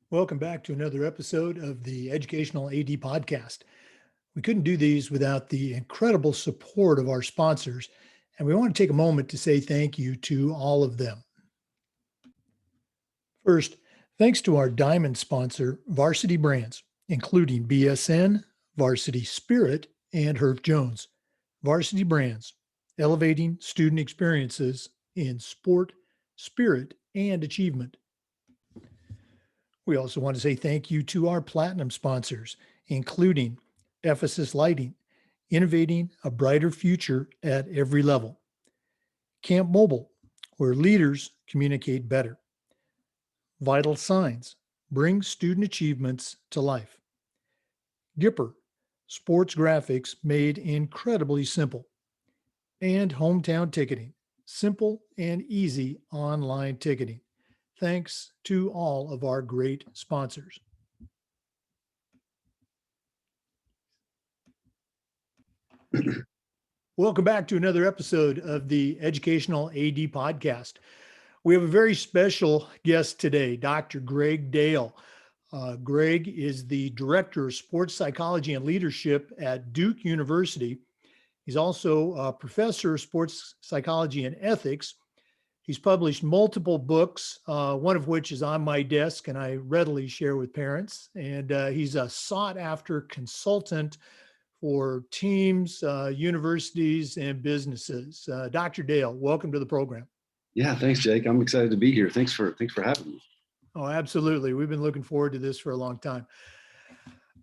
Welcome back to another episode of the Educational AD Podcast. We couldn't do these without the incredible support of our sponsors, and we want to take a moment to say thank you to all of them. First, thanks to our diamond sponsor, Varsity Brands, including BSN, Varsity Spirit, and Herf Jones. Varsity Brands, elevating student experiences in sport, spirit, and achievement. We also want to say thank you to our platinum sponsors, including Ephesus Lighting, innovating a brighter future at every level. Camp Mobile, where leaders communicate better. Vital Signs, bring student achievements to life. Gipper, sports graphics made incredibly simple. And Hometown Ticketing, simple and easy online ticketing. Thanks to all of our great sponsors. Welcome back to another episode of the Educational AD Podcast. We have a very special guest today, Dr. Greg Dale. Greg is the Director of Sports Psychology and Leadership at Duke University. He's also a professor of sports psychology and ethics. He's published multiple books, one of which is on my desk and I readily share with parents. And he's a sought-after consultant for teams, universities, and businesses. Dr. Dale, welcome to the program. Yeah, thanks, Jake. I'm excited to be here. Thanks for having me. Oh, absolutely. We've been looking forward to this for a long time.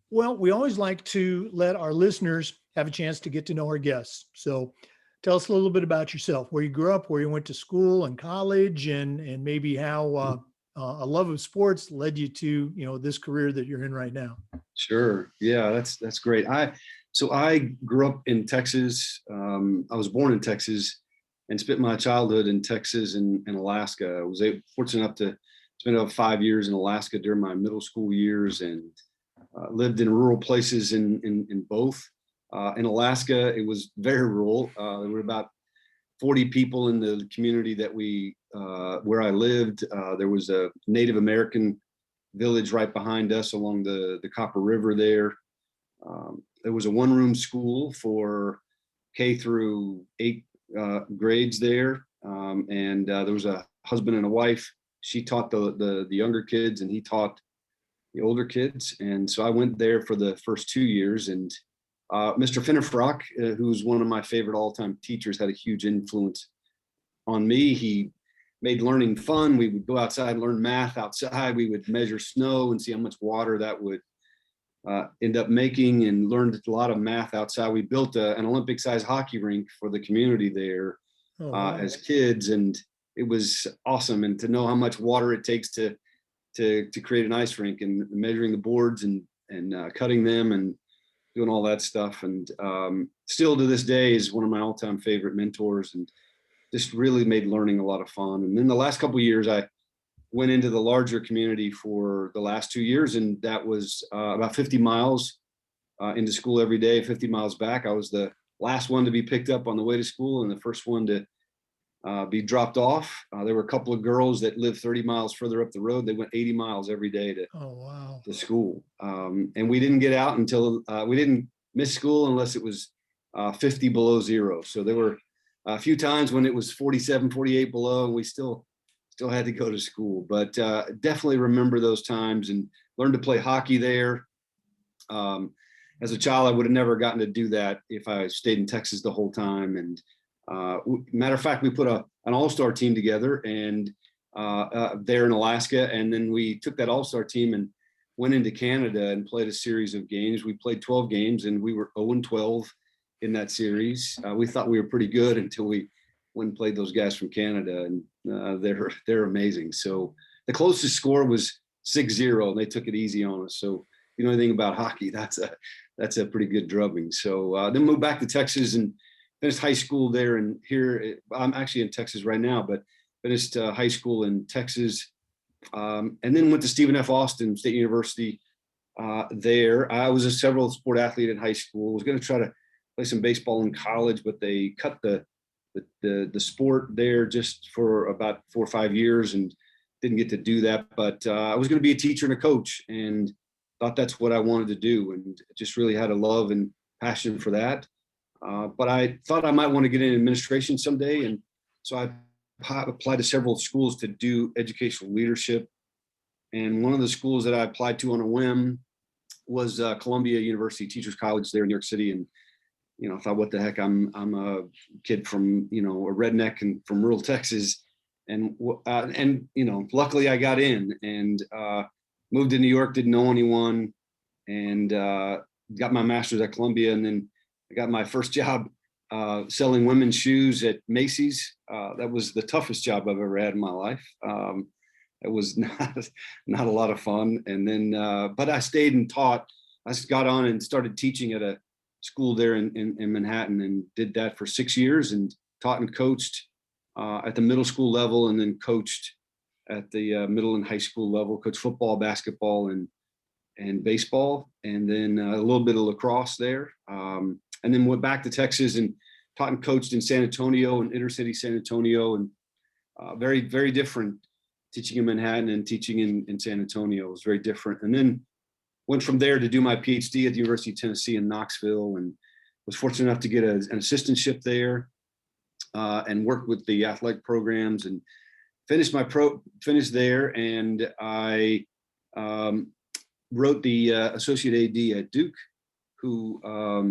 Well, we always like to let our listeners have a chance to get to know our guests. So tell us a little bit about yourself, where you grew up, where you went to school and college, and maybe how a love of sports led you to, this career that you're in right now. Sure. Yeah, that's great. I grew up in Texas. I was born in Texas and spent my childhood in Texas and Alaska. I was fortunate enough to spend about 5 years in Alaska during my middle school years, and lived in rural places in both. In Alaska, it was very rural. There were about 40 people in the community that where I lived. There was a Native American village right behind us along the Copper River there. There was a one-room school for K through 8 grades there, and there was a husband and a wife. She taught the younger kids, and he taught the older kids. And so I went there for the first 2 years. And Mr. Finnefrock, who's one of my favorite all-time teachers, had a huge influence on me. He made learning fun. We would go outside and learn math outside. We would measure snow and see how much water that would end up making, and learned a lot of math outside. We built an Olympic-sized hockey rink for the community there as kids, and it was awesome. And to know how much water it takes to create an ice rink, and measuring the boards and cutting them and doing all that stuff. And still to this day is one of my all-time favorite mentors, and just really made learning a lot of fun. And then the last couple of years, I went into the larger community for the last 2 years, and that was about 50 miles into school every day, 50 miles back. I was the last one to be picked up on the way to school and the first one to be dropped off. There were a couple of girls that lived 30 miles further up the road. They went 80 miles every day to school. And we didn't get out until we didn't miss school unless it was 50 below zero. So there were a few times when it was 47, 48 below, and we still had to go to school. But definitely remember those times, and learned to play hockey there. As a child, I would have never gotten to do that if I stayed in Texas the whole time. And matter of fact, we put an all-star team together and there in Alaska, and then we took that all-star team and went into Canada and played a series of games. We played 12 games, and we were 0-12 in that series. We thought we were pretty good until we went and played those guys from Canada, and they're amazing. So the closest score was 6-0, and they took it easy on us. So if you know anything about hockey, that's a pretty good drubbing. So then moved back to Texas and finished high school there. And here I'm actually in Texas right now, but finished high school in Texas, and then went to Stephen F. Austin State University there. I was a several sport athlete in high school. Was going to try to play some baseball in college, but they cut the sport there just for about 4 or 5 years and didn't get to do that, but I was going to be a teacher and a coach, and thought that's what I wanted to do, and just really had a love and passion for that. But I thought I might want to get in administration someday, and so I applied to several schools to do educational leadership. And one of the schools that I applied to on a whim was Columbia University Teachers College there in New York City. And I thought, what the heck? I'm a kid from a redneck and from rural Texas, and luckily I got in and moved to New York. Didn't know anyone, and got my master's at Columbia, and then I got my first job selling women's shoes at Macy's. That was the toughest job I've ever had in my life. It was not a lot of fun. And then, but I stayed and taught. I just got on and started teaching at a school there in Manhattan, and did that for 6 years, and taught and coached at the middle school level, and then coached at the middle and high school level, coached football, basketball, and baseball, and then a little bit of lacrosse there. And then went back to Texas and taught and coached in San Antonio and inner city San Antonio, and very, very different. Teaching in Manhattan and teaching in San Antonio was very different. And then went from there to do my PhD at the University of Tennessee in Knoxville, and was fortunate enough to get an assistantship there, and worked with the athletic programs, and finished there. And I wrote the associate AD at Duke, who I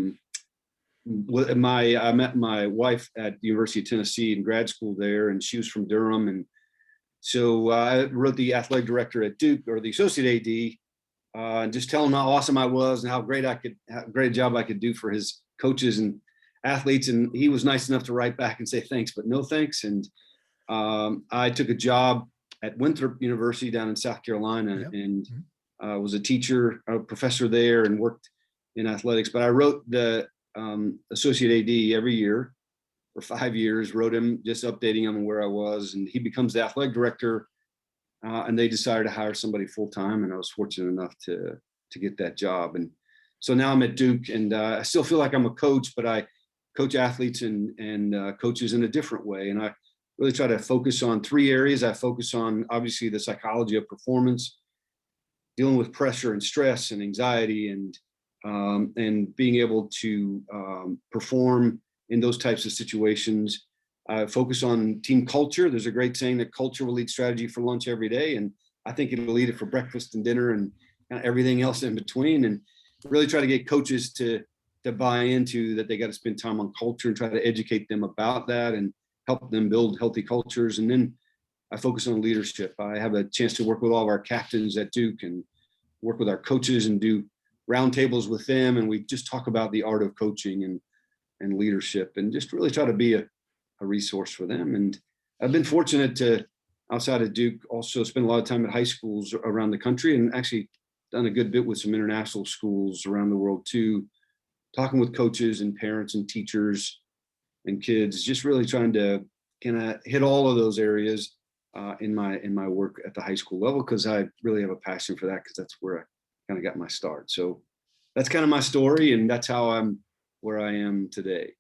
met my wife at the University of Tennessee in grad school there, and she was from Durham. And so I wrote the athletic director at Duke, or the associate AD, and just tell him how awesome I was and how great a job I could do for his coaches and athletes. And he was nice enough to write back and say thanks, but no thanks. And I took a job at Winthrop University down in South Carolina, yep. And was a professor there, and worked in athletics. But I wrote the associate AD every year for 5 years, wrote him, just updating him on where I was, and he becomes the athletic director. And they decided to hire somebody full time, and I was fortunate enough to get that job. And so now I'm at Duke, and I still feel like I'm a coach, but I coach athletes and coaches in a different way. And I really try to focus on 3 areas. I focus on, obviously, the psychology of performance, dealing with pressure and stress and anxiety, and being able to perform in those types of situations. I focus on team culture. There's a great saying that culture will lead strategy for lunch every day, and I think it'll lead it for breakfast and dinner and kind of everything else in between. And really try to get coaches to buy into that. They got to spend time on culture and try to educate them about that and help them build healthy cultures. And then I focus on leadership. I have a chance to work with all of our captains at Duke and work with our coaches and do roundtables with them, and we just talk about the art of coaching and leadership, and just really try to be a resource for them. And I've been fortunate to, outside of Duke, also spend a lot of time at high schools around the country, and actually done a good bit with some international schools around the world too, talking with coaches and parents and teachers and kids, just really trying to kind of hit all of those areas in my work at the high school level, because I really have a passion for that, because that's where I kind of got my start. So that's kind of my story, and that's how I'm where I am today.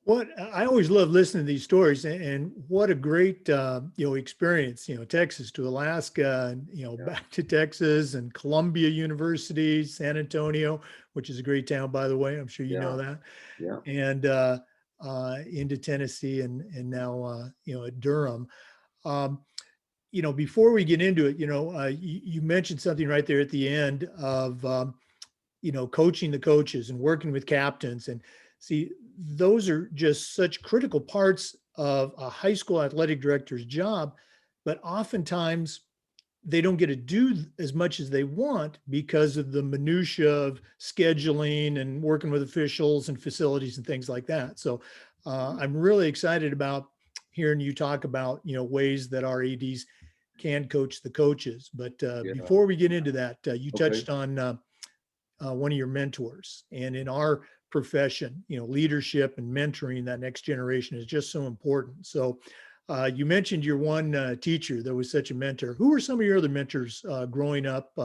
What I always love listening to these stories, and what a great experience. Texas to Alaska, and Yeah. back to Texas, and Columbia University, San Antonio, which is a great town, by the way. I'm sure you know that. Yeah. And into Tennessee, and now at Durham. Before we get into it, you mentioned something right there at the end of coaching the coaches and working with captains. And see, those are just such critical parts of a high school athletic director's job, but oftentimes they don't get to do as much as they want because of the minutia of scheduling and working with officials and facilities and things like that. So I'm really excited about hearing you talk about, ways that our ADs can coach the coaches. But before we get into that, you touched on one of your mentors, and in our profession, leadership and mentoring that next generation is just so important. So you mentioned your one teacher that was such a mentor. Who were some of your other mentors growing up,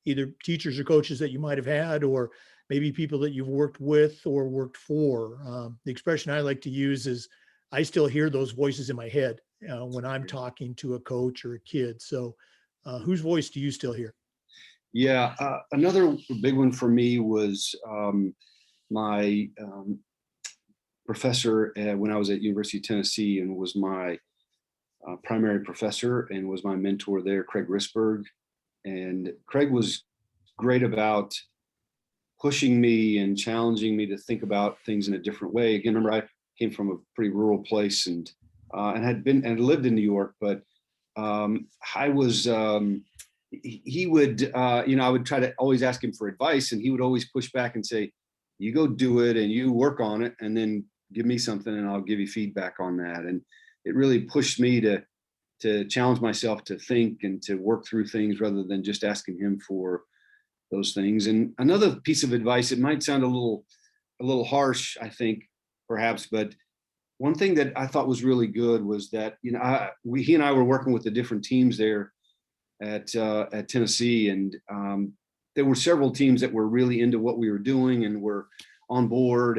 either teachers or coaches that you might have had, or maybe people that you've worked with or worked for? The expression I like to use is, I still hear those voices in my head. when I'm talking to a coach or a kid. So whose voice do you still hear? Yeah, another big one for me was my professor when I was at University of Tennessee, and was my primary professor and was my mentor there, Craig Risberg. And Craig was great about pushing me and challenging me to think about things in a different way. Again, remember, I came from a pretty rural place and had lived in New York, but I was he would I would try to always ask him for advice, and he would always push back and say, "You go do it and you work on it, and then give me something and I'll give you feedback on that." And it really pushed me to challenge myself to think and to work through things rather than just asking him for those things. And another piece of advice, it might sound a little harsh, I think, perhaps, but one thing that I thought was really good was that, he and I were working with the different teams there at Tennessee, and there were several teams that were really into what we were doing and were on board,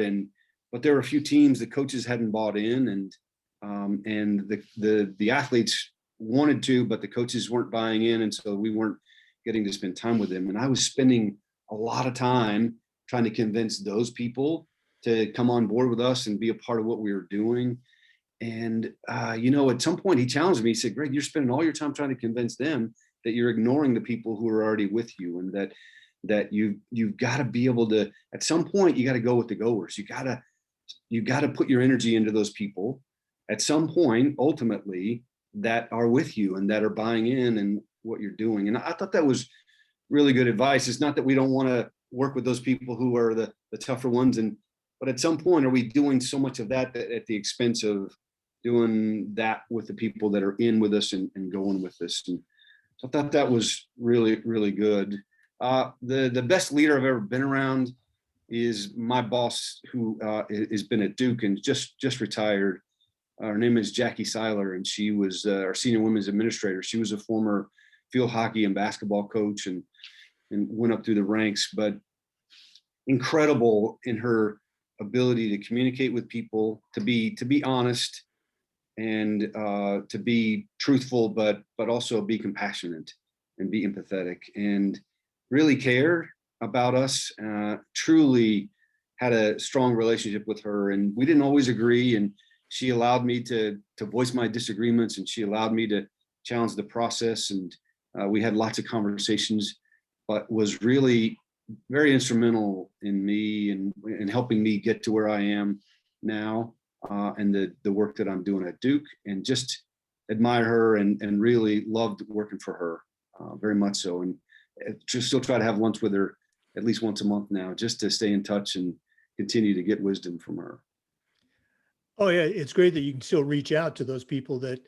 but there were a few teams the coaches hadn't bought in, and the athletes wanted to, but the coaches weren't buying in, and so we weren't getting to spend time with them. And I was spending a lot of time trying to convince those people to come on board with us and be a part of what we were doing. And at some point he challenged me. He said, "Greg, you're spending all your time trying to convince them that you're ignoring the people who are already with you, and that you've got to be able to, at some point, you got to go with the goers. You got to put your energy into those people at some point, ultimately, that are with you and that are buying in and what you're doing." And I thought that was really good advice. It's not that we don't want to work with those people who are the tougher ones, but at some point, are we doing so much of that at the expense of doing that with the people that are in with us and going with us? And so I thought that was really, really good. The best leader I've ever been around is my boss, who has been at Duke and just retired. Her name is Jackie Seiler, and she was our senior women's administrator. She was a former field hockey and basketball coach and went up through the ranks, but incredible in her ability to communicate with people, to be honest, and to be truthful, but also be compassionate and be empathetic, and really cared about us. Truly had a strong relationship with her, and we didn't always agree, and she allowed me to voice my disagreements, and she allowed me to challenge the process, and we had lots of conversations, but was really very instrumental in me and helping me get to where I am now, and the work that I'm doing at Duke, and just admire her and really loved working for her, very much so. And just still try to have lunch with her at least once a month now, just to stay in touch and continue to get wisdom from her. Oh yeah, it's great that you can still reach out to those people that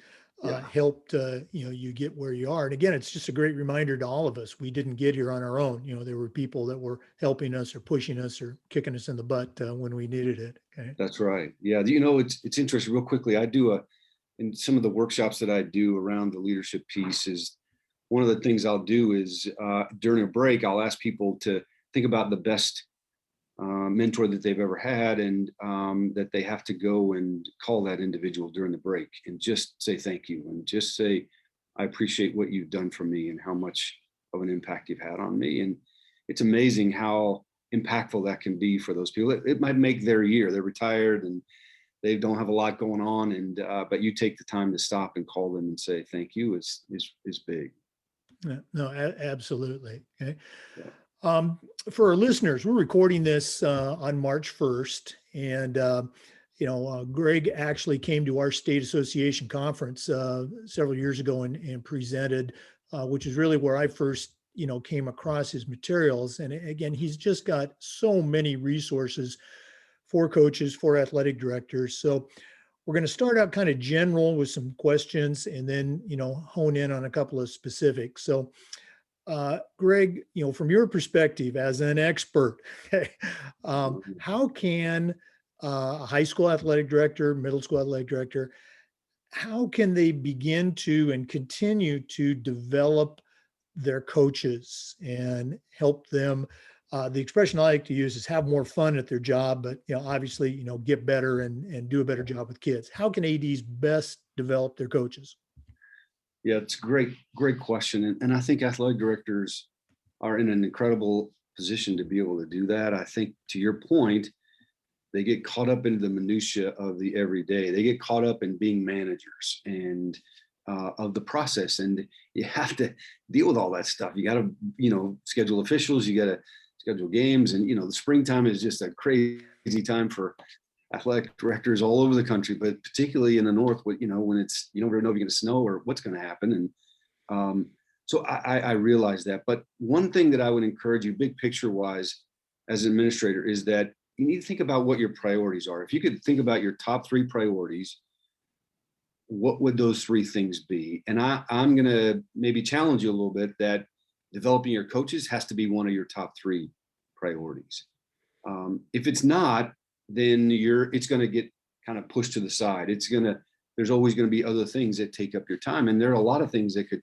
Yeah. helped you get where you are. And again, it's just a great reminder to all of us. We didn't get here on our own. There were people that were helping us or pushing us or kicking us in the butt when we needed it. Okay. That's right. Yeah. It's interesting. Real quickly, I do in some of the workshops that I do around the leadership piece, is one of the things I'll do is during a break, I'll ask people to think about the best mentor that they've ever had, and that they have to go and call that individual during the break and just say thank you, and just say, "I appreciate what you've done for me and how much of an impact you've had on me." And it's amazing how impactful that can be for those people. It might make their year. They're retired and they don't have a lot going on, and but you take the time to stop and call them and say thank you is big. Yeah, no, absolutely. Okay. Yeah. For our listeners, we're recording this on March 1st, and Greg actually came to our state association conference several years ago and presented, which is really where I first came across his materials. And again, he's just got so many resources for coaches, for athletic directors. So we're going to start out kind of general with some questions, and then hone in on a couple of specifics. So Greg, from your perspective as an expert, how can a high school athletic director, middle school athletic director, how can they begin to and continue to develop their coaches and help them The expression I like to use is have more fun at their job, but obviously, get better and do a better job with kids. How can ADs best develop their coaches? Yeah, it's a great question. And I think athletic directors are in an incredible position to be able to do that. I think to your point, they get caught up into the minutia of the everyday. They get caught up in being managers and of the process. And you have to deal with all that stuff. You got to, schedule officials, you got to schedule games. And, the springtime is just a crazy time for athletic directors all over the country, but particularly in the North, when it's, you don't really know if you're going to snow or what's going to happen. And so I realize that. But one thing that I would encourage you, big picture wise, as an administrator, is that you need to think about what your priorities are. If you could think about your top 3 priorities, what would those 3 things be? And I'm going to maybe challenge you a little bit that developing your coaches has to be one of your top 3 priorities. If it's not, then it's going to get kind of pushed to the side. There's always going to be other things that take up your time. And there are a lot of things that could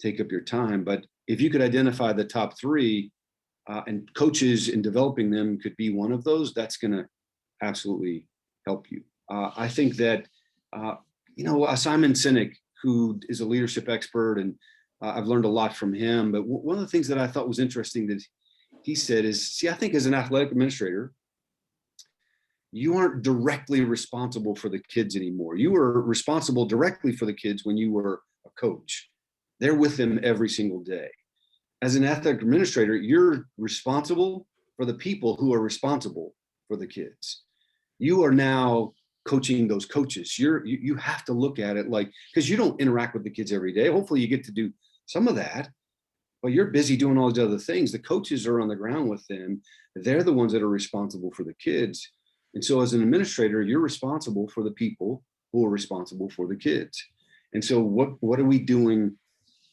take up your time. But if you could identify the top 3, and coaches in developing them could be one of those, that's going to absolutely help you. I think that, Simon Sinek, who is a leadership expert, and I've learned a lot from him. But one of the things that I thought was interesting that he said is, see, I think as an athletic administrator, you aren't directly responsible for the kids anymore. You were responsible directly for the kids when you were a coach. They're with them every single day. As an athletic administrator, you're responsible for the people who are responsible for the kids. You are now coaching those coaches. You have to look at it like, because you don't interact with the kids every day. Hopefully you get to do some of that, but you're busy doing all these other things. The coaches are on the ground with them. They're the ones that are responsible for the kids. And so as an administrator, you're responsible for the people who are responsible for the kids. And so what are we doing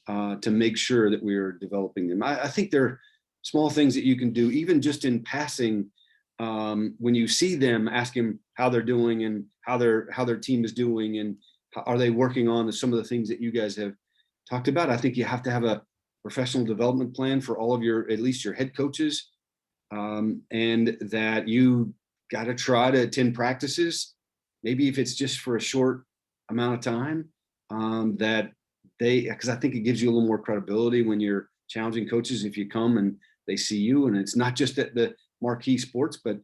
to make sure that we're developing them? I think there are small things that you can do, even just in passing, when you see them, ask them how they're doing and how their team is doing, and are they working on some of the things that you guys have talked about. I think you have to have a professional development plan for all of at least your head coaches, and that you got to try to attend practices, maybe if it's just for a short amount of time, because I think it gives you a little more credibility when you're challenging coaches, if you come and they see you, and it's not just at the marquee sports, but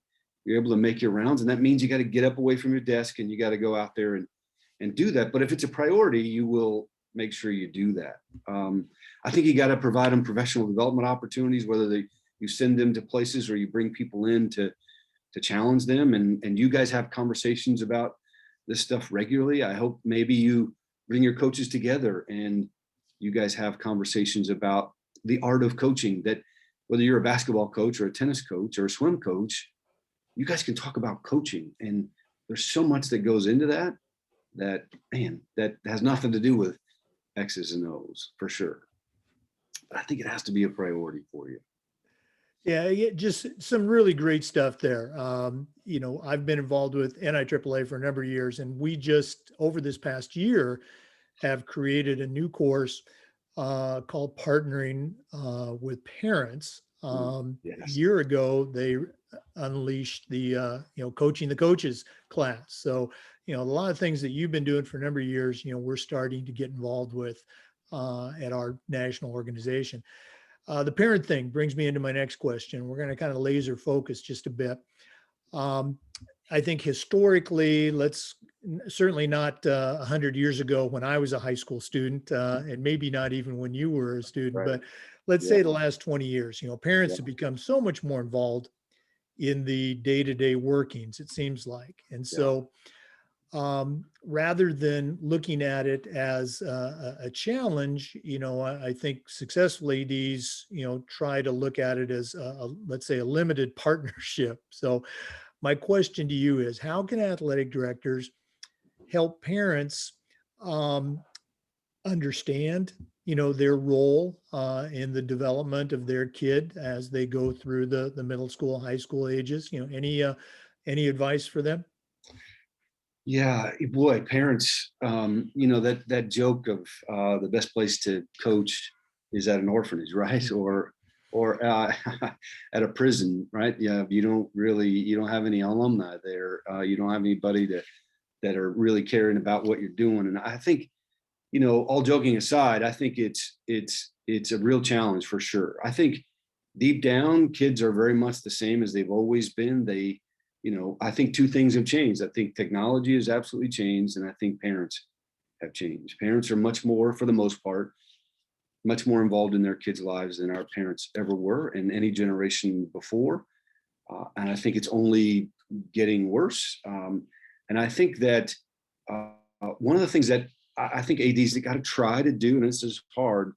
you're able to make your rounds. And that means you got to get up away from your desk and you got to go out there and do that. But if it's a priority, you will make sure you do that. I think you got to provide them professional development opportunities, whether you send them to places or you bring people in to challenge them, and you guys have conversations about this stuff regularly. I hope maybe you bring your coaches together and you guys have conversations about the art of coaching, that whether you're a basketball coach or a tennis coach or a swim coach, you guys can talk about coaching. And there's so much that goes into that that has nothing to do with X's and O's for sure. But I think it has to be a priority for you. Yeah, just some really great stuff there. I've been involved with NIAAA for a number of years, and we just, over this past year, have created a new course called Partnering with Parents. Yes. A year ago, they unleashed the, Coaching the Coaches class. So, a lot of things that you've been doing for a number of years, we're starting to get involved with at our national organization. The parent thing brings me into my next question. We're going to kind of laser focus just a bit. I think historically, certainly not 100 years ago when I was a high school student, and maybe not even when you were a student, Right. but let's Yeah. say the last 20 years, parents Yeah. have become so much more involved in the day-to-day workings, it seems like. And so rather than looking at it as a challenge, I think successfully these, try to look at it as let's say a limited partnership. So my question to you is, how can athletic directors help parents understand, their role in the development of their kid as they go through the middle school, high school ages? Any advice for them? Yeah, boy, parents, that joke of the best place to coach is at an orphanage, right? Or or at a prison, right? Yeah, you don't have any alumni there. You don't have anybody that are really caring about what you're doing. And I think, all joking aside, I think it's a real challenge for sure. I think deep down, kids are very much the same as they've always been. I think two things have changed. I think technology has absolutely changed, and I think parents have changed. Parents are much more, for the most part, much more involved in their kids' lives than our parents ever were in any generation before. And I think it's only getting worse. And I think that one of the things that I think ADs got to try to do, and this is hard,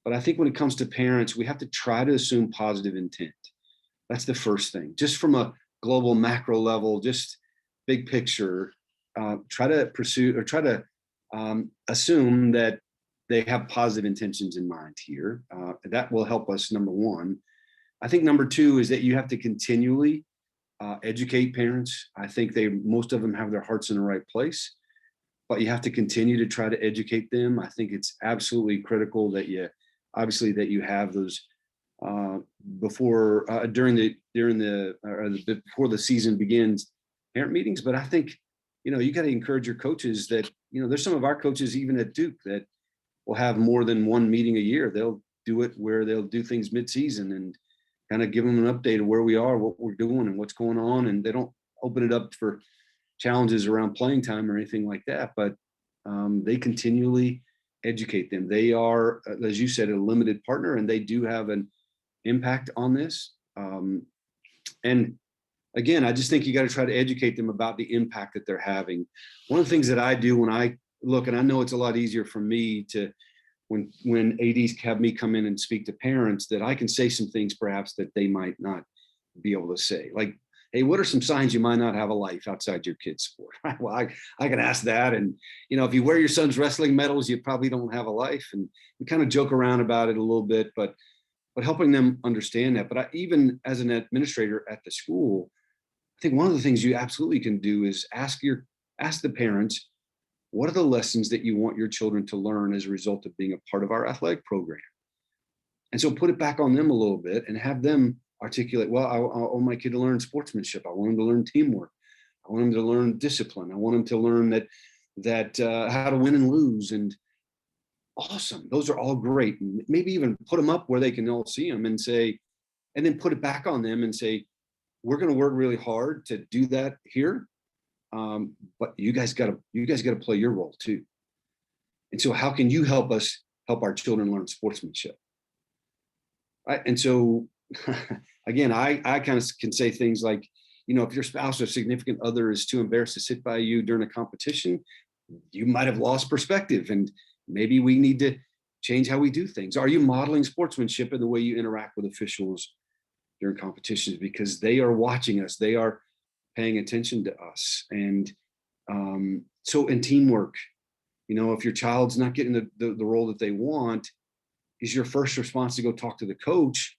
but I think when it comes to parents, we have to try to assume positive intent. That's the first thing. Just from a global macro level, just big picture, try to pursue or try to assume that they have positive intentions in mind here. That will help us, number one. I think number two is that you have to continually educate parents. I think most of them have their hearts in the right place, but you have to continue to try to educate them. I think it's absolutely critical that you have those before the season begins, parent meetings. But I think you got to encourage your coaches that there's some of our coaches even at Duke that will have more than one meeting a year. They'll do it where they'll do things mid-season and kind of give them an update of where we are, what we're doing, and what's going on. And they don't open it up for challenges around playing time or anything like that, but they continually educate them. They are, as you said, a limited partner, and they do have an impact on this. And again, I just think you got to try to educate them about the impact that they're having. One of the things that I do when I look, and I know it's a lot easier for me to, when ADs have me come in and speak to parents, that I can say some things perhaps that they might not be able to say. Like, hey, what are some signs you might not have a life outside your kid's sport? Well, I can ask that. And, if you wear your son's wrestling medals, you probably don't have a life. And we kind of joke around about it a little bit, but helping them understand that. But even as an administrator at the school, I think one of the things you absolutely can do is ask the parents, what are the lessons that you want your children to learn as a result of being a part of our athletic program? And so put it back on them a little bit and have them articulate, well, I want my kid to learn sportsmanship. I want him to learn teamwork. I want him to learn discipline. I want him to learn that how to win and lose. And awesome. Those are all great. And maybe even put them up where they can all see them and say, and then put it back on them and say, we're going to work really hard to do that here. But you guys got to play your role too. And so how can you help us help our children learn sportsmanship? Right. And so again, I kind of can say things like, if your spouse or significant other is too embarrassed to sit by you during a competition, you might have lost perspective, and maybe we need to change how we do things. Are you modeling sportsmanship in the way you interact with officials during competitions? Because they are watching us, they are paying attention to us. And so in teamwork, if your child's not getting the role that they want, is your first response to go talk to the coach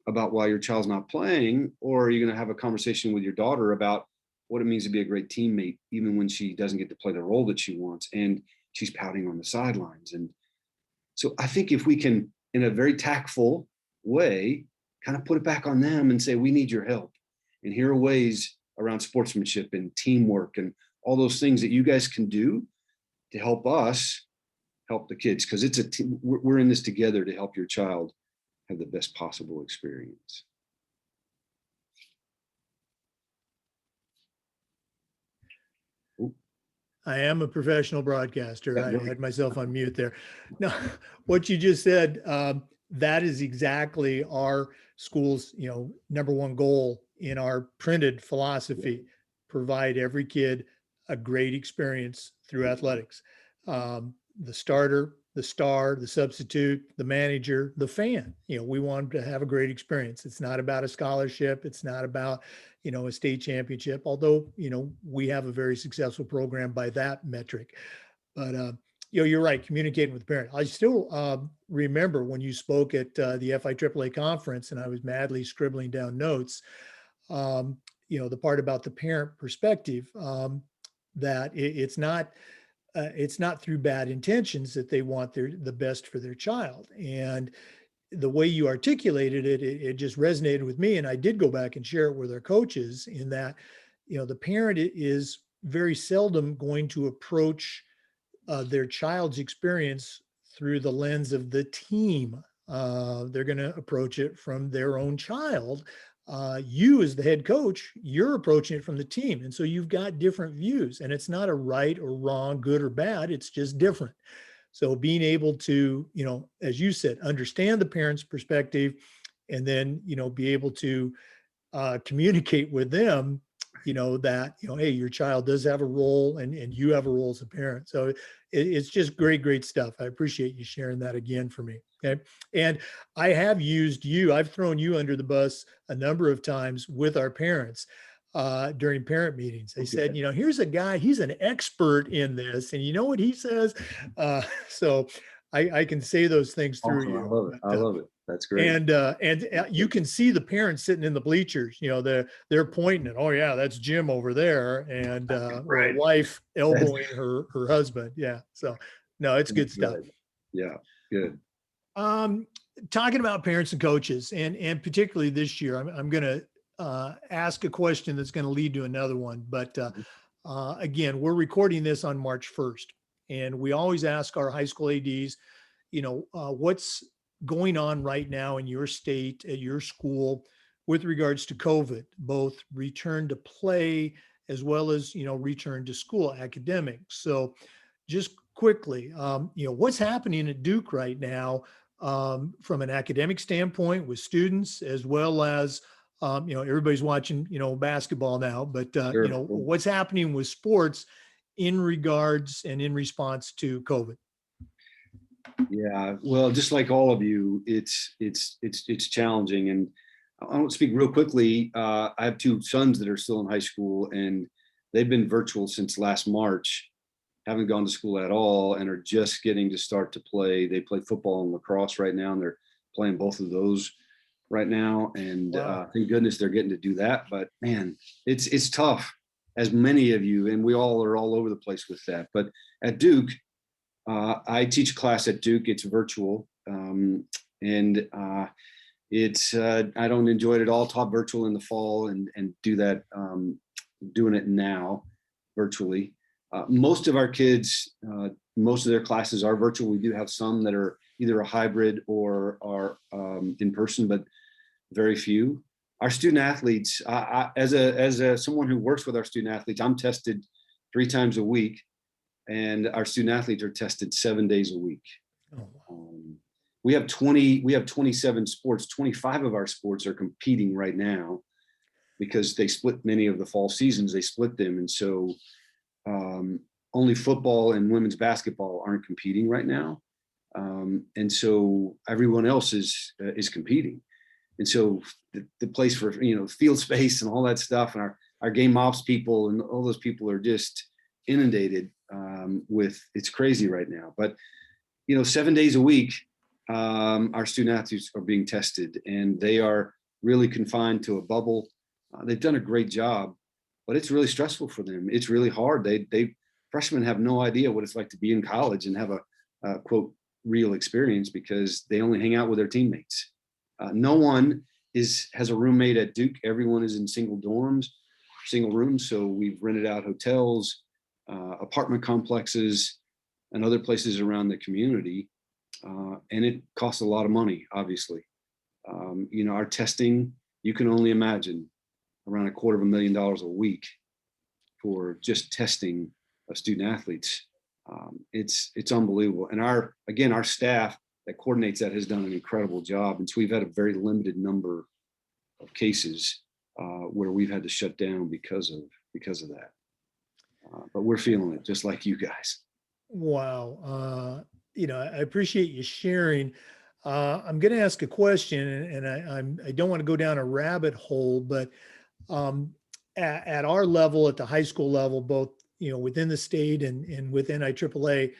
about why your child's not playing? Or are you going to have a conversation with your daughter about what it means to be a great teammate, even when she doesn't get to play the role that she wants and she's pouting on the sidelines? And so I think if we can, in a very tactful way, kind of put it back on them and say, we need your help. And here are ways around sportsmanship and teamwork and all those things that you guys can do to help us help the kids, because it's a team. We're in this together to help your child have the best possible experience. I am a professional broadcaster. I had myself on mute there. No, what you just said, that is exactly our school's, number one goal in our printed philosophy: provide every kid a great experience through athletics. The starter, the star, the substitute, the manager, the fan, we want them to have a great experience. It's not about a scholarship. It's not about, a state championship, although, we have a very successful program by that metric. But, you're right, communicating with the parent. I still remember when you spoke at the FIAAA conference, and I was madly scribbling down notes, the part about the parent perspective, that it's not through bad intentions that they want the best for their child. And the way you articulated it, it just resonated with me. And I did go back and share it with our coaches in that, the parent is very seldom going to approach their child's experience through the lens of the team. They're going to approach it from their own child. You, as the head coach, you're approaching it from the team. And so you've got different views, and it's not a right or wrong, good or bad. It's just different. So being able to, as you said, understand the parent's perspective and then, be able to communicate with them, that, hey, your child does have a role and you have a role as a parent. So it's just great, great stuff. I appreciate you sharing that again for me. Okay. And I have used you, I've thrown you under the bus a number of times with our parents during parent meetings. They said, here's a guy, he's an expert in this. And you know what he says? So I can say those things through Awesome. I you. love it. I love it. That's great. And you can see the parents sitting in the bleachers, they're pointing at, oh yeah, that's Jim over there. And or a Right. wife elbowing her husband. Yeah. So no, it's good stuff. Good. Yeah. Good. Talking about parents and coaches, and particularly this year, I'm going to ask a question that's going to lead to another one. But again, we're recording this on March 1st, and we always ask our high school ADs, what's going on right now in your state, at your school, with regards to COVID, both return to play as well as, return to school academics. So just quickly, what's happening at Duke right now from an academic standpoint with students, as well as, everybody's watching, basketball now, but, Sure. what's happening with sports in regards and in response to COVID? Yeah, well, just like all of you, it's challenging. And I want to speak real quickly. I have two sons that are still in high school, and they've been virtual since last March, haven't gone to school at all, and are just getting to start to play. They play football and lacrosse right now, and they're playing both of those right now. And Wow. thank goodness they're getting to do that. But man, it's tough, as many of you, and we all are all over the place with that. But at Duke, I teach a class at Duke. It's virtual, and it's I don't enjoy it at all. Taught virtual in the fall and do that, doing it now virtually. Most of our kids, most of their classes are virtual. We do have some that are either a hybrid or are in person, but very few. Our student athletes, as someone who works with our student athletes, I'm tested 3 times a week. And our student athletes are tested 7 days a week. Oh, wow. We have 27 sports. 25 of our sports are competing right now because they split many of the fall seasons. They split them. And so only football and women's basketball aren't competing right now. And so everyone else is competing. And so the place for, field space and all that stuff, and our game ops people and all those people are just inundated with, it's crazy right now. But 7 days a week, our student athletes are being tested, and they are really confined to a bubble. They've done a great job, but it's really stressful for them. It's really hard. They freshmen have no idea what it's like to be in college and have a quote real experience, because they only hang out with their teammates. No one has a roommate at Duke. Everyone is in single dorms, single rooms. So we've rented out hotels, apartment complexes, and other places around the community. And it costs a lot of money, obviously. Our testing, you can only imagine, around $250,000 a week for just testing of student athletes. It's unbelievable. And our staff that coordinates that has done an incredible job. And so we've had a very limited number of cases where we've had to shut down because of that. But we're feeling it just like you guys. Wow. I appreciate you sharing. I'm going to ask a question, and I don't want to go down a rabbit hole, but at our level, at the high school level, both within the state and within IAAA,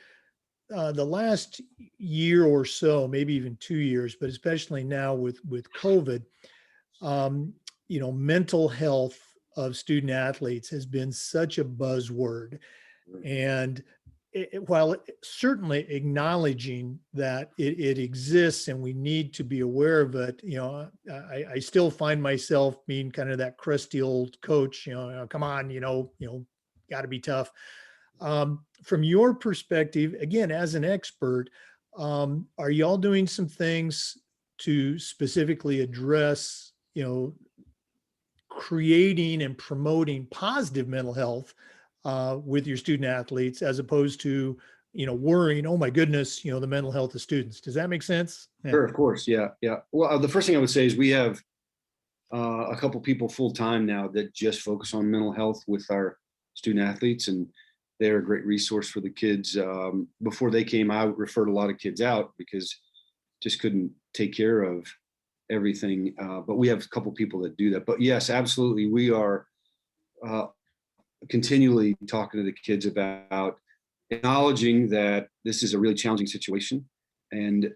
the last year or so, maybe even 2 years, but especially now with COVID, mental health of student athletes has been such a buzzword. And while certainly acknowledging that it exists and we need to be aware of it, I still find myself being kind of that crusty old coach, come on, got to be tough. From your perspective, again, as an expert, are y'all doing some things to specifically address, creating and promoting positive mental health with your student athletes, as opposed to, worrying, oh my goodness, the mental health of students? Does that make sense? Yeah. Sure, of course. Yeah. Yeah. Well, the first thing I would say is we have a couple people full time now that just focus on mental health with our student athletes, and they're a great resource for the kids. Before they came, I referred a lot of kids out because just couldn't take care of everything. But we have a couple people that do that. But yes, absolutely, we are continually talking to the kids about acknowledging that this is a really challenging situation, and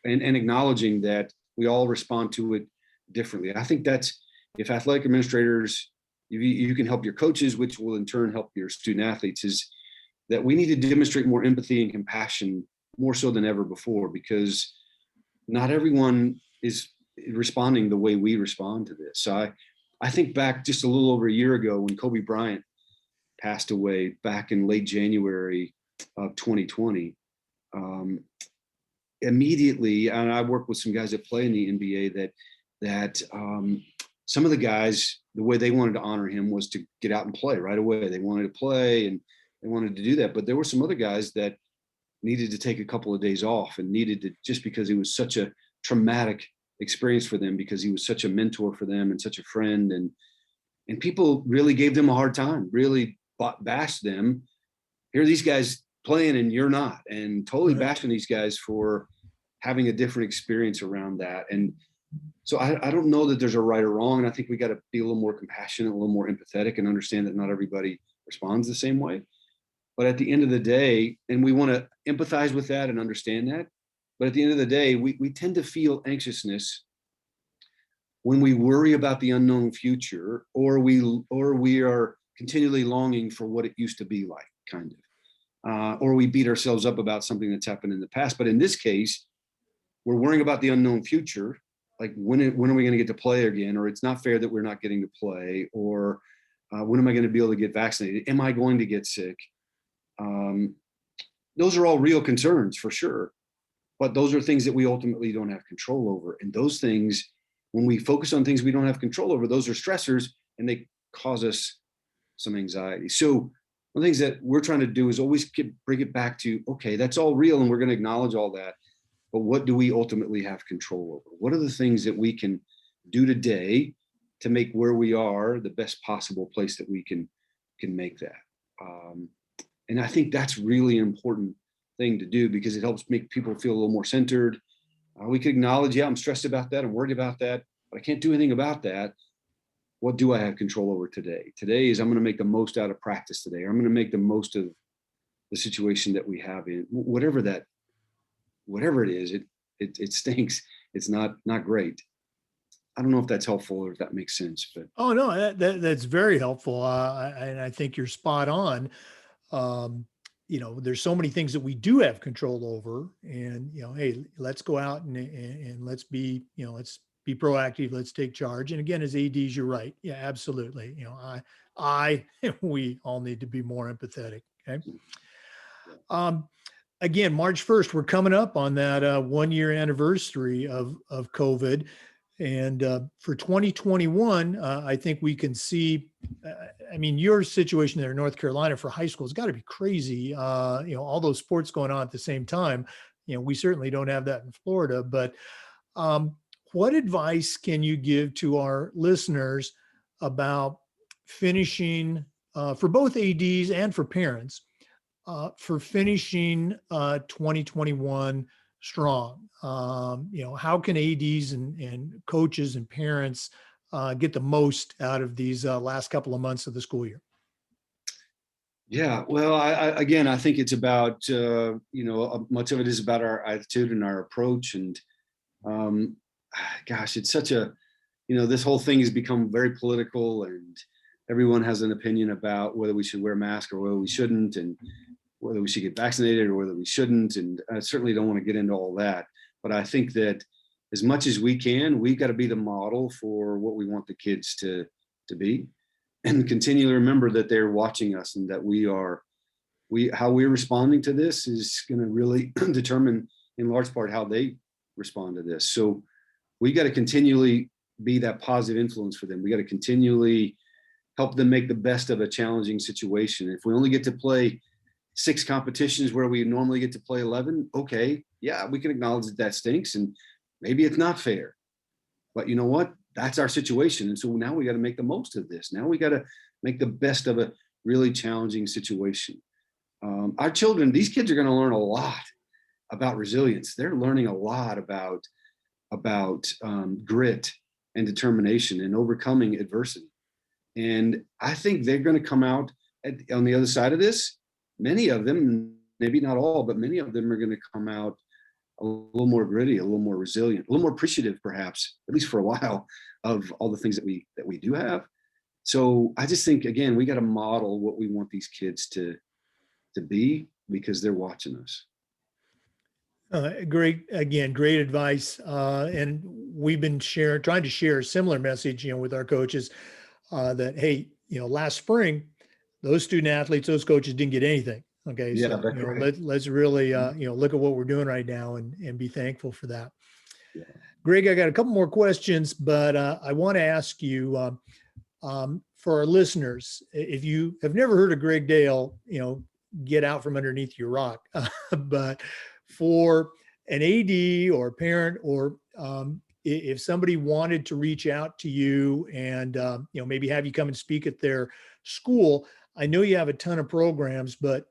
acknowledging that we all respond to it differently. I think that's, if athletic administrators, you can help your coaches, which will in turn help your student athletes, is that we need to demonstrate more empathy and compassion more so than ever before, because not everyone is responding the way we respond to this. So I think back just a little over a year ago when Kobe Bryant passed away back in late January of 2020. Immediately, and I work with some guys that play in the NBA, that some of the guys, the way they wanted to honor him was to get out and play right away. They wanted to play and they wanted to do that. But there were some other guys that needed to take a couple of days off and needed to, just because it was such a traumatic experience for them, because he was such a mentor for them and such a friend. And people really gave them a hard time, really bashed them. Here are these guys playing and you're not, and totally bashing these guys for having a different experience around that. And so I don't know that there's a right or wrong. And I think we got to be a little more compassionate, a little more empathetic, and understand that not everybody responds the same way. But at the end of the day, and we want to empathize with that and understand that. But at the end of the day, we tend to feel anxiousness when we worry about the unknown future, or we are continually longing for what it used to be like, kind of. Or we beat ourselves up about something that's happened in the past. But in this case, we're worrying about the unknown future, like when are we going to get to play again? Or it's not fair that we're not getting to play. Or when am I going to be able to get vaccinated? Am I going to get sick? Those are all real concerns for sure. But those are things that we ultimately don't have control over. And those things, when we focus on things we don't have control over, those are stressors, and they cause us some anxiety. So one of the things that we're trying to do is always bring it back to, okay, that's all real, and we're going to acknowledge all that. But what do we ultimately have control over? What are the things that we can do today to make where we are the best possible place that we can make that? And I think that's really an important thing to do, because it helps make people feel a little more centered. We can acknowledge, yeah, I'm stressed about that, I'm worried about that, but I can't do anything about that. What do I have control over today? Today is, I'm going to make the most out of practice today. Or I'm going to make the most of the situation that we have in whatever it is. It stinks. It's not great. I don't know if that's helpful or if that makes sense, but. Oh no, that's very helpful. And I think you're spot on. There's so many things that we do have control over, and, hey, let's go out and let's be proactive. Let's take charge. And again, as ADs, you're right. Yeah, absolutely. We all need to be more empathetic. Okay. Again, March 1st, we're coming up on that 1-year anniversary of COVID. And for 2021, I think we can see, your situation there in North Carolina for high school has got to be crazy. All those sports going on at the same time. We certainly don't have that in Florida. But what advice can you give to our listeners about finishing, for both ADs and for parents, for finishing 2021 strong? How can ADs and coaches and parents get the most out of these last couple of months of the school year? Yeah, well, I think it's about, much of it is about our attitude and our approach. And gosh, it's such a, this whole thing has become very political, and everyone has an opinion about whether we should wear a mask or whether we shouldn't. And whether we should get vaccinated or whether we shouldn't. And I certainly don't want to get into all that. But I think that as much as we can, we've got to be the model for what we want the kids to be, and continually remember that they're watching us, and that how we're responding to this is going to really determine in large part how they respond to this. So we got to continually be that positive influence for them. We got to continually help them make the best of a challenging situation. If we only get to play 6 competitions where we normally get to play 11, okay, yeah, we can acknowledge that stinks, and maybe it's not fair. But you know what? That's our situation. And so now we got to make the most of this. Now we got to make the best of a really challenging situation. Our children, these kids are going to learn a lot about resilience. They're learning a lot about grit and determination and overcoming adversity. And I think they're going to come out on the other side of this. Many of them, maybe not all, but many of them are going to come out a little more gritty, a little more resilient, a little more appreciative, perhaps, at least for a while, of all the things that we do have. So I just think, again, we got to model what we want these kids to be, because they're watching us. Great advice. And we've been trying to share a similar message, with our coaches, that, hey, last spring, those student athletes, those coaches didn't get anything. Okay. Yeah, So, that's right. let's really, look at what we're doing right now and be thankful for that. Yeah. Greg, I got a couple more questions, but I want to ask you, for our listeners, if you have never heard of Greg Dale, get out from underneath your rock. But for an AD or a parent, or if somebody wanted to reach out to you and maybe have you come and speak at their school, I know you have a ton of programs, but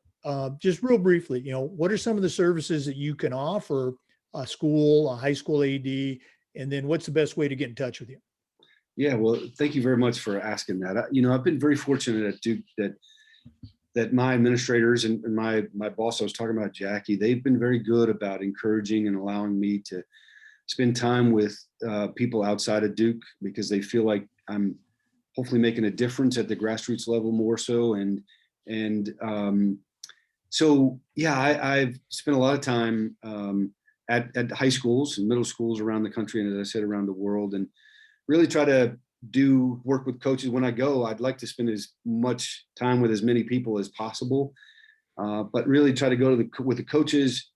just real briefly, what are some of the services that you can offer a school, a high school AD, and then what's the best way to get in touch with you? Yeah, well, thank you very much for asking that. I've been very fortunate at Duke that my administrators and my boss, I was talking about, Jackie, they've been very good about encouraging and allowing me to spend time with people outside of Duke, because they feel like I'm hopefully making a difference at the grassroots level more so. So yeah, I've spent a lot of time at high schools and middle schools around the country, and as I said, around the world, and really try to work with coaches. When I go, I'd like to spend as much time with as many people as possible, but really try to go with the coaches,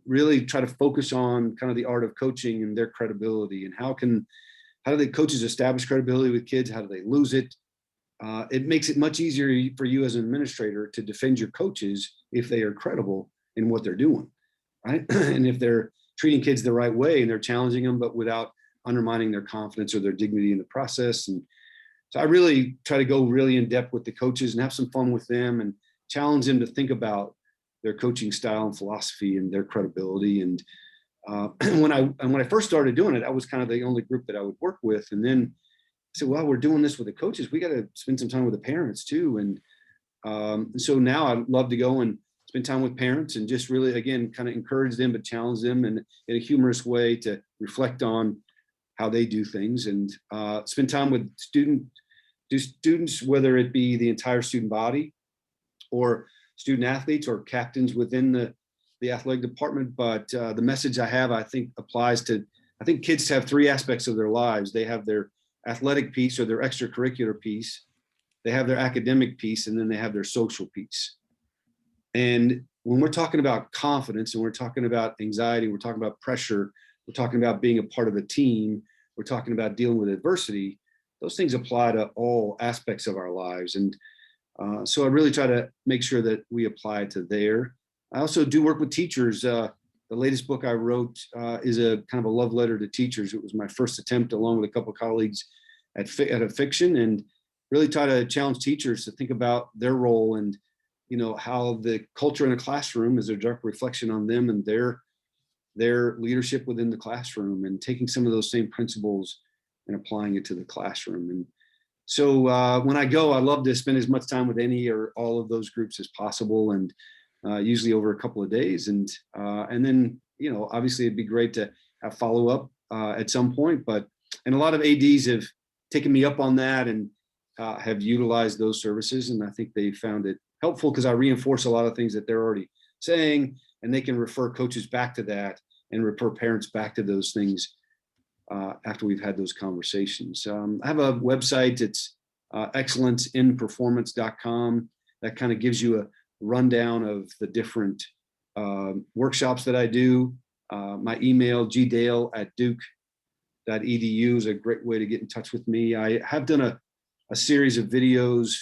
really try to focus on kind of the art of coaching and their credibility, and how do the coaches establish credibility with kids? How do they lose it? It makes it much easier for you as an administrator to defend your coaches if they are credible in what they're doing, right? And if they're treating kids the right way and they're challenging them, but without undermining their confidence or their dignity in the process. And so I really try to go really in depth with the coaches and have some fun with them and challenge them to think about their coaching style and philosophy and their credibility. And when I first started doing it, I was kind of the only group that I would work with. And then I said, well, we're doing this with the coaches, we got to spend some time with the parents too. And so now I'd love to go and spend time with parents and just really, again, kind of encourage them, but challenge them in a humorous way to reflect on how they do things, and spend time with students, whether it be the entire student body or student athletes or captains within the athletic department. But the message I have, I think, applies to, I think kids have 3 aspects of their lives. They have their athletic piece or their extracurricular piece, they have their academic piece, and then they have their social piece. And when we're talking about confidence and we're talking about anxiety, we're talking about pressure, we're talking about being a part of a team, we're talking about dealing with adversity, those things apply to all aspects of our lives. And so I really try to make sure that we apply to there. I also do work with teachers. The latest book I wrote is a kind of a love letter to teachers. It was my first attempt, along with a couple of colleagues at a fiction, and really try to challenge teachers to think about their role and, how the culture in a classroom is a direct reflection on them and their leadership within the classroom, and taking some of those same principles and applying it to the classroom. And so when I go, I love to spend as much time with any or all of those groups as possible, and usually over a couple of days. And then, obviously it'd be great to have follow up at some point, and a lot of ADs have taken me up on that and have utilized those services. And I think they found it helpful because I reinforce a lot of things that they're already saying, and they can refer coaches back to that and refer parents back to those things after we've had those conversations. I have a website. It's excellenceinperformance.com. That kind of gives you a rundown of the different workshops that I do. My email, gdale@duke.edu, is a great way to get in touch with me. I have done a series of videos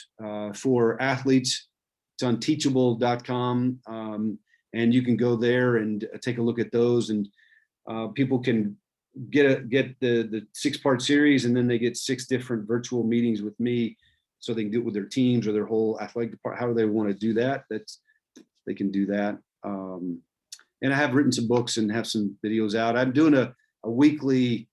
for athletes. It's on teachable.com, and you can go there and take a look at those, and people can get the 6-part series, and then they get 6 different virtual meetings with me, so they can do it with their teams or their whole athletic department. However they want to do that, they can do that. And I have written some books and have some videos out. I'm doing a weekly,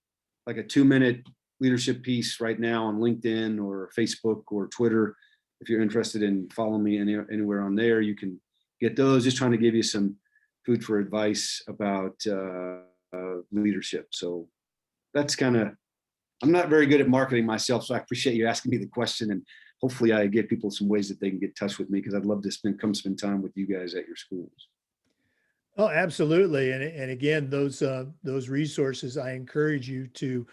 like a 2-minute leadership piece right now on LinkedIn or Facebook or Twitter. If you're interested in following me anywhere on there, you can get those. Just trying to give you some food for advice about leadership. So that's kind of, I'm not very good at marketing myself, so I appreciate you asking me the question, and hopefully I give people some ways that they can get in touch with me, because I'd love to come spend time with you guys at your schools. Oh, absolutely. And again, those resources, I encourage you to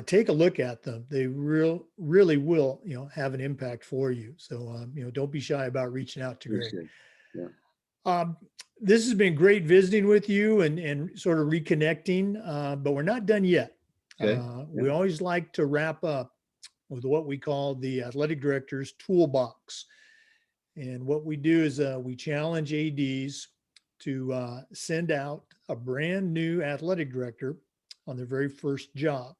take a look at them. They really will, have an impact for you. So, don't be shy about reaching out to Greg. Appreciate it. Yeah. This has been great visiting with you and sort of reconnecting, but we're not done yet. Okay. We always like to wrap up with what we call the athletic director's toolbox. And what we do is we challenge ADs to send out a brand new athletic director on their very first job.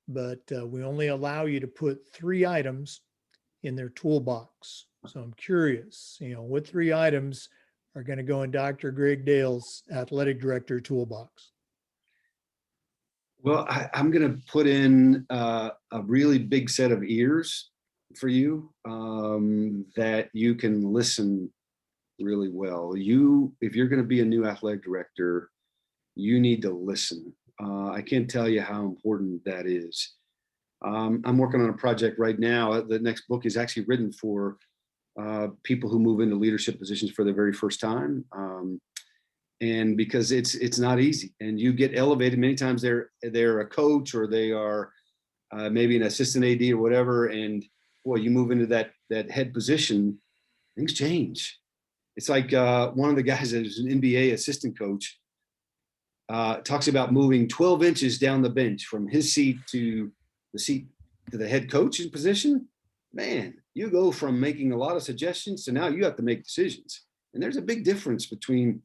But we only allow you to put 3 items in their toolbox. So I'm curious, what 3 items are going to go in Dr. Greg Dale's athletic director toolbox? Well, I'm going to put in a really big set of ears for you, that you can listen really well. If you're going to be a new athletic director, you need to listen. I can't tell you how important that is. I'm working on a project right now. The next book is actually written for people who move into leadership positions for the very first time. And because it's not easy, and you get elevated. Many times they're a coach, or they are maybe an assistant AD or whatever. And boy, you move into that head position, things change. It's like one of the guys that is an NBA assistant coach talks about moving 12 inches down the bench from his seat to the head coach's position. Man, you go from making a lot of suggestions to now you have to make decisions. And there's a big difference between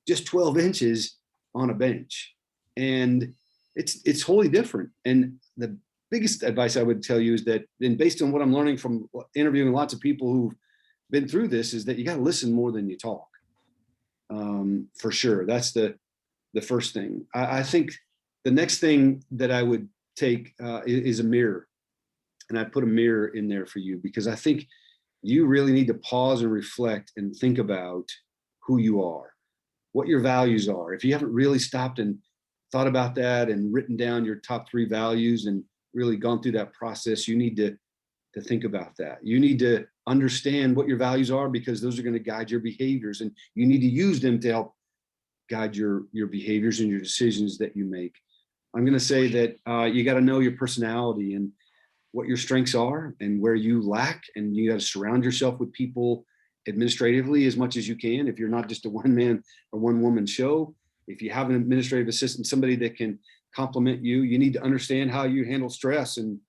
just 12 inches on a bench. And it's wholly different. And the biggest advice I would tell you is that, and based on what I'm learning from interviewing lots of people who've been through this, is that you got to listen more than you talk. For sure. That's the first thing. I think the next thing that I would take is a mirror. And I put a mirror in there for you, because I think you really need to pause and reflect and think about who you are, what your values are. If you haven't really stopped and thought about that and written down your top 3 values and really gone through that process, you need to think about that. You need to understand what your values are, because those are going to guide your behaviors, and you need to use them to help guide your behaviors and your decisions that you make. I'm going to say that you got to know your personality and what your strengths are and where you lack, and you got to surround yourself with people administratively as much as you can. If you're not just a one-man or one-woman show, if you have an administrative assistant, somebody that can complement you, you need to understand how you handle stress and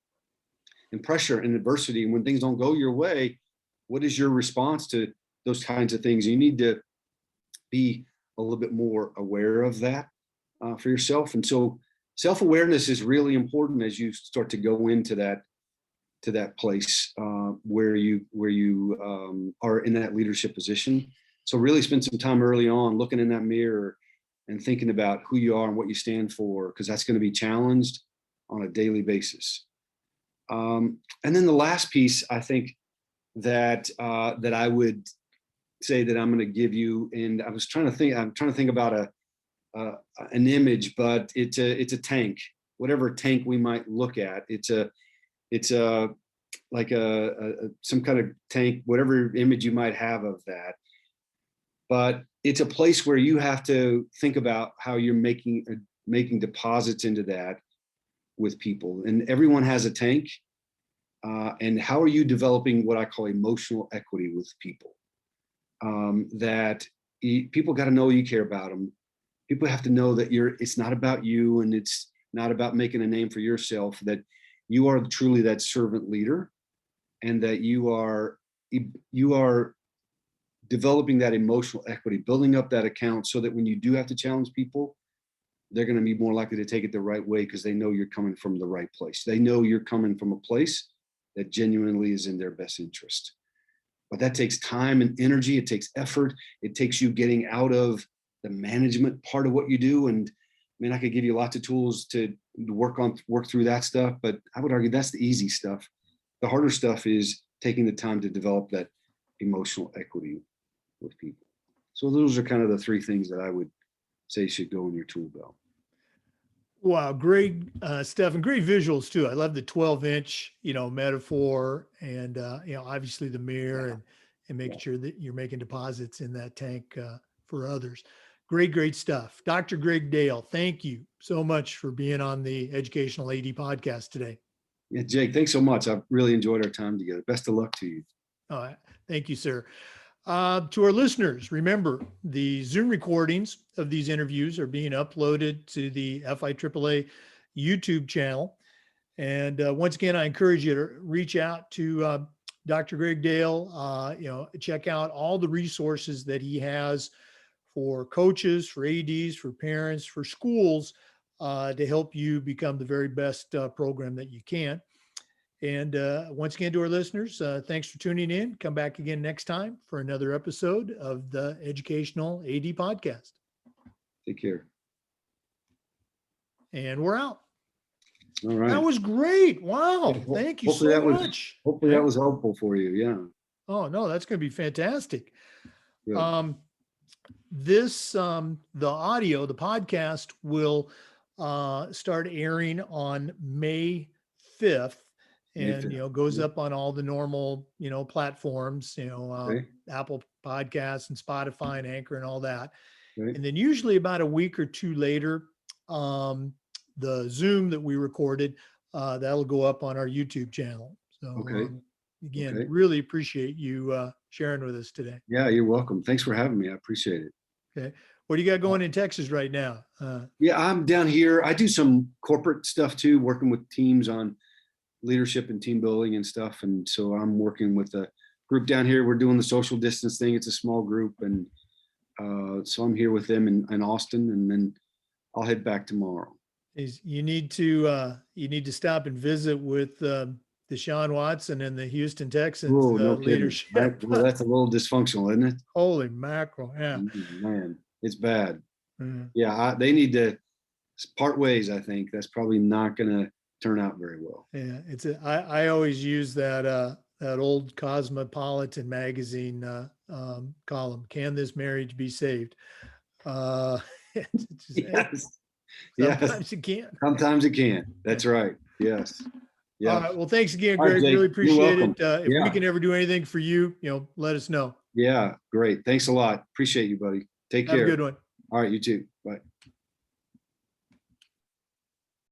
pressure and adversity. And when things don't go your way, what is your response to those kinds of things? You need to be a little bit more aware of that for yourself. And so self-awareness is really important as you start to go into that place where you are in that leadership position. So really spend some time early on looking in that mirror and thinking about who you are and what you stand for, because that's going to be challenged on a daily basis. And then the last piece, I think that I would say that I'm going to give you, and I'm trying to think about an image, but it's a tank, whatever tank we might look at. It's a like some kind of tank, whatever image you might have of that. But it's a place where you have to think about how you're making deposits into that with people. And everyone has a tank. And how are you developing what I call emotional equity with people? That people got to know you care about them. People have to know that it's not about you, and it's not about making a name for yourself, that you are truly that servant leader, and that you are developing that emotional equity, building up that account so that when you do have to challenge people, they're going to be more likely to take it the right way because they know you're coming from the right place. They know you're coming from a place that genuinely is in their best interest. But that takes time and energy. It takes effort. It takes you getting out of the management part of what you do. And I mean, I could give you lots of tools to work through that stuff, but I would argue that's the easy stuff. The harder stuff is taking the time to develop that emotional equity with people. So those are kind of the three things that I would say should go in your tool belt. Wow, great stuff, and great visuals too. I love the 12-inch, metaphor, and obviously the mirror, and making sure that you're making deposits in that tank for others. Great stuff. Dr. Greg Dale, thank you so much for being on the Educational AD podcast today. Yeah, Jake, thanks so much. I've really enjoyed our time together. Best of luck to you. All right. Thank you, sir. To our listeners, remember the Zoom recordings of these interviews are being uploaded to the FIAAA YouTube channel. And once again, I encourage you to reach out to Dr. Greg Dale, check out all the resources that he has for coaches, for ADs, for parents, for schools to help you become the very best program that you can. And once again, to our listeners, thanks for tuning in. Come back again next time for another episode of the Educational AD Podcast. Take care. And we're out. All right. That was great. Wow. Thank you so much. Hopefully that was helpful for you. Yeah. Oh, no, that's going to be fantastic. Good. The audio, the podcast will start airing on May 5th. And, goes up on all the normal, platforms, Okay. Apple Podcasts and Spotify and Anchor and all that. Okay. And then usually about a week or two later, the Zoom that we recorded, that'll go up on our YouTube channel. So again, really appreciate you sharing with us today. Yeah, you're welcome. Thanks for having me. I appreciate it. Okay. What do you got going in Texas right now? Yeah, I'm down here. I do some corporate stuff too, working with teams on leadership and team building and stuff. And so I'm working with a group down here. We're doing the social distance thing. It's a small group. And so I'm here with them in Austin, and then I'll head back tomorrow. You need to stop and visit with Deshaun Watson and the Houston Texans leadership. That's a little dysfunctional, isn't it? Holy mackerel. Yeah. Man, it's bad. Mm-hmm. Yeah, they need to part ways, I think. That's probably not going to turn out very well. Yeah, I always use that old Cosmopolitan magazine column. Can this marriage be saved? Yes. Sometimes it can. Sometimes it can. That's right. Yes. Yeah. All right. Well, thanks again, Greg. Really appreciate it. If we can ever do anything for you, let us know. Yeah. Great. Thanks a lot. Appreciate you, buddy. Take care. Have a good one. All right. You too.